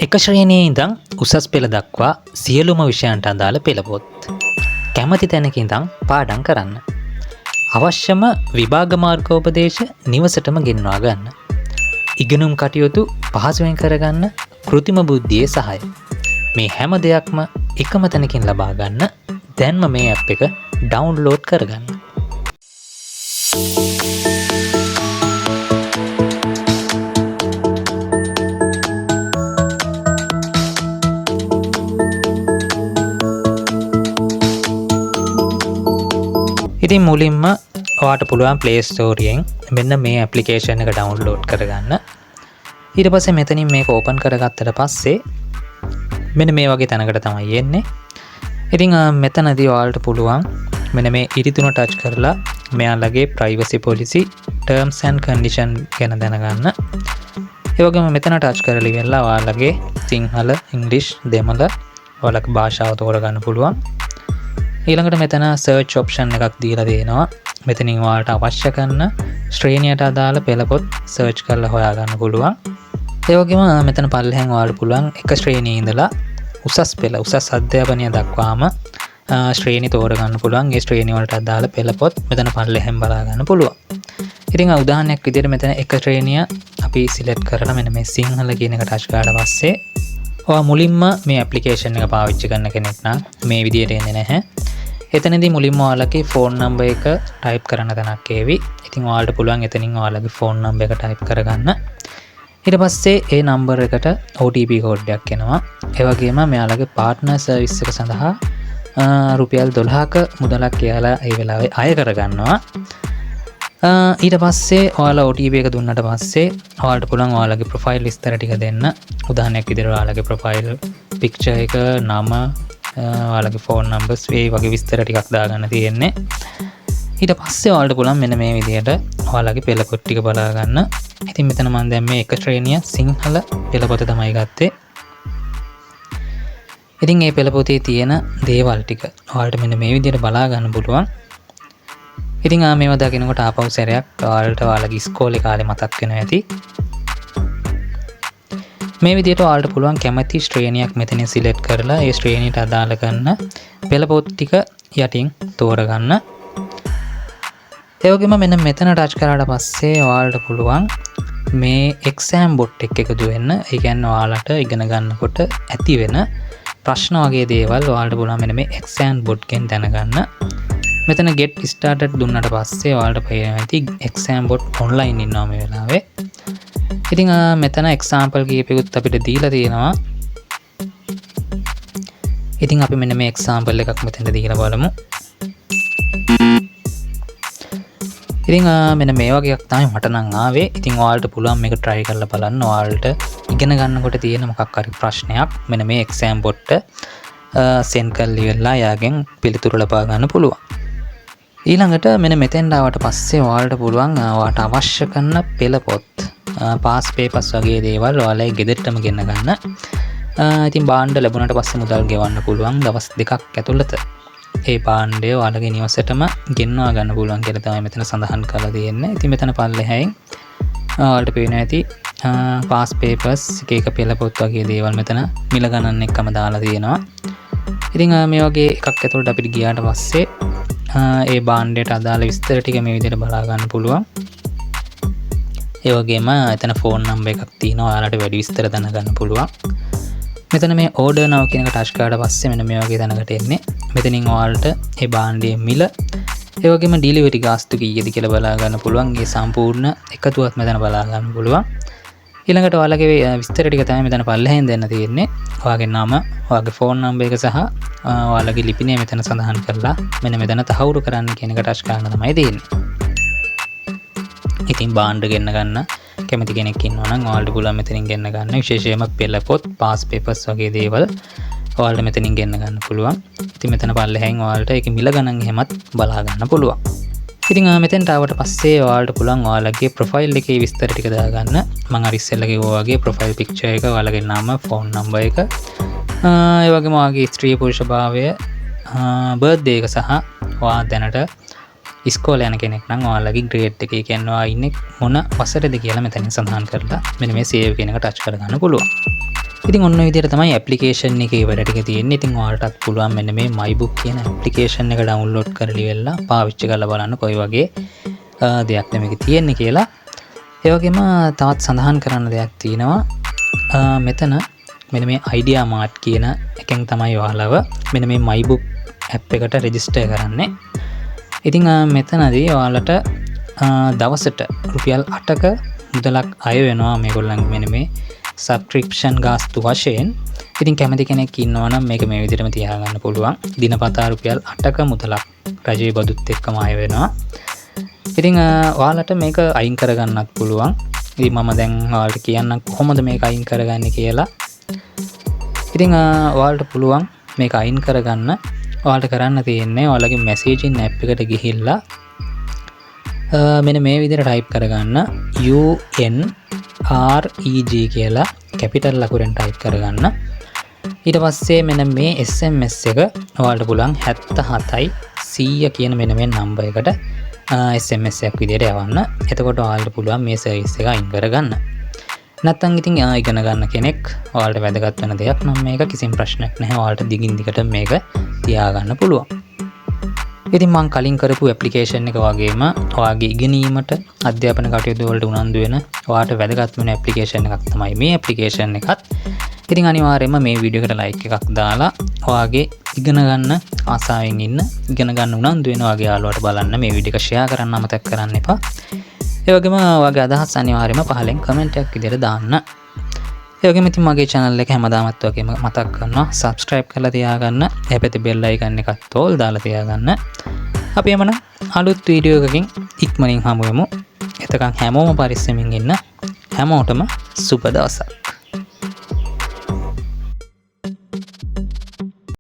එක ශ්‍රේණියේ ඉඳන් උසස් පෙළ දක්වා සියලුම විෂයන්ට අදාළ පෙළපොත්. කැමති තැනක ඉඳන් පාඩම් කරන්න. අවශ්‍යම විභාග මාර්ගෝපදේශ නිවසටම ගෙන්වා ගන්න. ඉගෙනුම් කටයුතු පහසුවෙන් කරගන්න කෘතිම බුද්ධියේ සහාය. මේ හැම දෙයක්ම එකම තැනකින් ලබා ගන්න දැන්ම මේ ඇප් එක ඩවුන්ලෝඩ් කරගන්න. ඉතින් මුලින්ම ඔයාට පුළුවන් Play Store එකෙන් මෙන්න මේ ඇප්ලිකේෂන් එක ඩවුන්ලෝඩ් කරගන්න. ඊට පස්සේ මෙතනින් මේක ඕපන් කරගත්තට පස්සේ මෙන්න මේ වගේ තැනකට තමයි එන්නේ. ඉතින් මෙතනදී ඔයාලට පුළුවන් මෙන්න මේ ඉරිතුන ටච් කරලා මෙයාලගේ privacy policy terms and condition ගැන දැනගන්න. ඒ වගේම මෙතන ටච් කරලා ඉවරලා ඔයාලගේ සිංහල, ඉංග්‍රීසි, දෙමළ ඔයාලගේ භාෂාව තෝරගන්න පුළුවන්. ඊළඟට මෙතන සර්ච් ඔප්ෂන් එකක් දීලා දෙනවා. මෙතනින් ඔයාලට අවශ්‍ය කරන ශ්‍රේණියට අදාළ පෙළපොත් සර්ච් කරලා හොයාගන්න පුළුවන්. ඒ වගේම මෙතන පල්ලෙහෙන් ඔයාලට පුළුවන් එක ශ්‍රේණියේ ඉඳලා උසස් පෙළ උසස් අධ්‍යාපනය දක්වාම ශ්‍රේණි තෝරගන්න පුළුවන්. ඒ ශ්‍රේණිය වලට අදාළ පෙළපොත් මෙතන පල්ලෙහෙන් බලා ගන්න පුළුවන්. ඉතින් උදාහරණයක් විදිහට මෙතන එක ශ්‍රේණිය අපි සිලෙක්ට් කරලා මෙන්න මේ සිංහල කියන එක ටච් කරලා පස්සේ ඔයා මුලින්ම මේ ඇප්ලිකේෂන් එක පාවිච්චි කරන කෙනෙක් නම් මේ විදිහට එන්නේ නැහැ. එතනදී මුලින්ම ඔයාලගේ ෆෝන් නම්බර් එක ටයිප් කරන්න තැනක් ඒවි. ඉතින් ඔයාලට පුළුවන් එතනින් ඔයාලගේ ෆෝන් නම්බර් එක ටයිප් කරගන්න. ඊට පස්සේ ඒ නම්බර් එකට OTP කෝඩ් එකක් එනවා. ඒ වගේම මෙයාලගේ පාර්ට්නර් සර්විස් එක සඳහා රුපියල් 12ක මුදලක් කියලා ඒ වෙලාවේ අය කරගන්නවා. ඊට පස්සේ ඔයාලා OTP එක දුන්නට පස්සේ ඔයාලට පුළුවන් ඔයාලගේ ප්‍රොෆයිල් විස්තර ටික දෙන්න. උදාහරණයක් විදිහට ඔයාලගේ ප්‍රොෆයිල් පික්චර් එක, නම, ඔයාලගේ ෆෝන් නම්බර්ස් ඒ වගේ විස්තර ටිකක් දාගන්න තියෙන්නේ. ඊට පස්සේ ඔයාලට පුළුවන් මෙන්න මේ විදිහට ඔයාලගේ පෙළපොත් ටික බලා ගන්න. ඉතින් මෙතන මම දැන් මේ එක ශ්‍රේණිය සිංහල පෙළපොත තමයි ගත්තේ. ඉතින් මේ පෙළපොතේ තියෙන දේවල් ටික ඔයාලට මෙන්න මේ විදිහට බලා ගන්න පුළුවන්. ඉතින් මේවා දකිනකොට ආපහු සැරයක් ඔයාලට ඔයාලගේ ඉස්කෝලේ කාලේ මතක් වෙනවා ඇති. මේ විදිහට ඔයාලට පුළුවන් කැමති ශ්‍රේණියක් මෙතනින් සිලෙක්ට් කරලා ඒ ශ්‍රේණියට අදාළ කරන පෙළපොත් ටික යටින් තෝරගන්න. ඒ වගේම මෙන්න මෙතන ටච් කරාට පස්සේ ඔයාලට පුළුවන් මේ එක්සෑම් බොට් එකතු වෙන්න. ඒ කියන්නේ ඔයාලට ඉගෙන ගන්නකොට ඇති වෙන ප්‍රශ්න වගේ දේවල් ඔයාලට පුළුවන් මෙන්න මේ එක්සෑම් බොට් එකෙන් දැනගන්න. මෙතන get started දුන්නට පස්සේ ඔයාලට පේනවා ඇති exam bot online ඉන්නවා මේ වෙලාවේ. ඉතින් මෙතන example කීපයකුත් අපිට දීලා තියෙනවා. ඉතින් අපි මෙන්න මේ example එකක් මෙතන දීලා බලමු. ඉතින් මෙන්න මේ වගේක් තමයි මට නම් ආවේ. ඉතින් ඔයාලට පුළුවන් මේක try කරලා බලන්න. ඔයාලට ඉගෙන ගන්නකොට තියෙන මොකක් හරි ප්‍රශ්නයක් මෙන්න මේ exam bot send කරලා ඉවරලා යාගෙන් පිළිතුරු ලබා ගන්න පුළුවන්. ඊළඟට මෙන්න මෙතෙන්ට ආවට පස්සේ ඔයාලට පුළුවන් ඔයාලට අවශ්‍ය කරන පෙළපොත් පාස් පේපර්ස් වගේ දේවල් ඔයාලගේ ගෙදරටම ගෙන්න ගන්න. ඉතින් භාණ්ඩ ලැබුණාට පස්සේ මුදල් ගෙවන්න පුළුවන්. දවස් 2ක් ඇතුළත ඒ භාණ්ඩය ඔයාලගේ නිවසටම ගෙන්වා ගන්න පුළුවන් කියලා තමයි මෙතන සඳහන් කරලා තියෙන්නේ. ඉතින් මෙතන පල්ලෙහායින් ඔයාලට පේනවා ඇති පාස් පේපර්ස් එක පෙළපොත් වගේ දේවල් මෙතන මිල ගණන් එක්කම දාලා තියෙනවා. ඉතින් මේ වගේ එකක් ඇතුළට අපිට ගියාට පස්සේ ඒ භාණ්ඩයට අදාළ විස්තර ටික මේ විදිහට බලා ගන්න පුළුවන්. ඒ වගේම එතන ෆෝන් නම්බර් එකක් තියෙනවා. ඔයාලට වැඩි විස්තර දැනගන්න පුළුවන්. මෙතන මේ order now කියන එක ටච් කරාට පස්සේ මෙන්න මේ වගේ තැනකට එන්නේ. මෙතනින් ඔයාලට ඒ භාණ්ඩයේ මිල ඒ වගේම ඩෙලිවරි ගාස්තු කීයද කියලා බලා ගන්න පුළුවන්. ඒ සම්පූර්ණ එකතුවක් මෙතන බලා ගන්න පුළුවන්. ඊළඟට ඔයාලගේ විස්තර ටික තමයි මෙතන පල්ලෙහෙන් දෙන්න තියෙන්නේ. ඔයාගේ නම, ඔයාගේ ෆෝන් නම්බර් එක සහ ඔයාලගේ ලිපිනය මෙතන සඳහන් කරලා මෙන්න මෙතන තහවුරු කරන්න කියන එක ටච් කරන්න තමයි තියෙන්නේ. ඉතින් භාණ්ඩ ගෙන්න ගන්න කැමති කෙනෙක් ඉන්නවා නම් ඔයාලට පුළුවන් මෙතනින් ගෙන්න ගන්න. විශේෂයෙන්ම පෙළපොත්, පාස් පේපර්ස් වගේ දේවල් ඔයාලට මෙතනින් ගෙන්න ගන්න පුළුවන්. ඉතින් මෙතන පල්ලෙහෙන් ඔයාලට ඒකේ මිල ගණන් එහෙමත් බලා ගන්න පුළුවන්. ඉතින් මෙතෙන්ට ආවට පස්සේ ඔයාලට පුළුවන් ඔයාලගේ ප්‍රොෆයිල් එකේ විස්තර ටික දාගන්න. මම අර ඉස්සෙල්ලා කිව්වා වගේ ප්‍රොෆයිල් පික්චර් එක, ඔයාලගේ නම, ෆෝන් නම්බර් එක, ඒ වගේම ඔයාගේ ස්ත්‍රී පුරුෂ භාවය, බර්ත්ඩේ එක සහ ඔයා දැනට ඉස්කෝලේ යන කෙනෙක් නම් ඔයාලගේ ග්‍රේඩ් එකේ කියන්නේ ඔයා ඉන්නේ මොන වසරේද කියලා මෙතනින් සඳහන් කරලා මෙන්න මේ සේව් කියන එක ටච් කරගන්න පුළුවන්. ඉතින් ඔන්න ඔය විදිහට තමයි ඇප්ලිකේෂන් එකේ වැඩ ටික තියෙන්නේ. ඉතින් ඔයාලටත් පුළුවන් මෙන්න මේ mybook කියන ඇප්ලිකේෂන් එක ඩවුන්ලෝඩ් කරලා ඉවරලා පාවිච්චි කරලා බලන්න කොයි වගේ දෙයක්ද මේක තියෙන්නේ කියලා. ඒ වගේම තවත් සඳහන් කරන්න දෙයක් තියෙනවා. මෙතන මෙන්න මේ idea mart කියන එකෙන් තමයි ඔයාලව මෙන්න මේ mybook app එකට රෙජිස්ටර් කරන්නේ. ඉතින් මෙතනදී ඔයාලට දවසට රුපියල් 8ක මුදලක් අය වෙනවා මේගොල්ලන්ගේ මෙන්න මේ සබ්ස්ක්‍රිප්ෂන් ගාස්තු වශයෙන්. ඉතින් කැමති කෙනෙක් ඉන්නවා නම් මේක මේ විදිහටම තියාගන්න පුළුවන්. දිනපතා රුපියල් 8ක මුදලක් රජයේ බදුත් එක්කම අය වෙනවා. ඉතින් ඔයාලට මේක අයින් කරගන්නත් පුළුවන්. ඉතින් මම දැන් ඔයාලට කියන්නම් කොහොමද මේක අයින් කරගන්නේ කියලා. ඉතින් ඔයාලට පුළුවන් මේක අයින් කරගන්න. ඔයාලට කරන්න තියෙන්නේ ඔයාලගේ messaging app එකට ගිහිල්ලා මෙන්න මේ විදිහට type කරගන්න UNREG කියලා කැපිටල් ලකුරෙන් type කරගන්න. ඊට පස්සේ මෙන්න මේ SMS එක ඔයාලට පුළුවන් 77යි 100 කියන මෙන්න මේ නම්බර් එකට SMS එකක් විදිහට යවන්න. එතකොට ඔයාලට පුළුවන් මේ සර්විස් එක අයින් කරගන්න. නැත්තම් ඉතින් ඉගෙන ගන්න කෙනෙක් ඔයාලට වැදගත් වෙන දෙයක් නම් මේක කිසිම ප්‍රශ්නයක් නැහැ. ඔයාලට දිගින් දිගට මේක තියාගන්න පුළුවන්. ඉතින් මම කලින් කරපු ඇප්ලිකේෂන් එක වගේම ඔයාගේ ඉගෙනීමට අධ්‍යාපන කටයුතු වලට උනන්දු වෙන ඔයාට වැදගත් වෙන ඇප්ලිකේෂන් එකක් තමයි මේ ඇප්ලිකේෂන් එකත්. ඉතින් අනිවාර්යයෙන්ම මේ වීඩියෝ එකට ලයික් එකක් දාලා ඔයාගේ ඉගෙන ගන්න ආසාවෙන් ඉන්න ඉගෙන ගන්න උනන්දු වෙන ඔයාගේ යාළුවාට බලන්න මේ වීඩියෝ එක ෂෙයා කරන්න අමතක කරන්න එපා. ඒ වගේම ඔයාගේ අදහස් අනිවාර්යයෙන්ම පහලෙන් කමෙන්ට් එකක් විදිහට දාන්න. ඒ වගේම ඉතින් මගේ channel එක හැමදාමත් වගේම මතක් කරනවා subscribe කරලා තියාගන්න. ඒ පැත්තේ bell icon එකත් all දාලා තියාගන්න. අපි එමනම් අලුත් වීඩියෝ එකකින් ඉක්මනින් හමු වෙමු. එතකන් හැමෝම පරිස්සමින් ඉන්න. හැමෝටම සුබ දවසක්.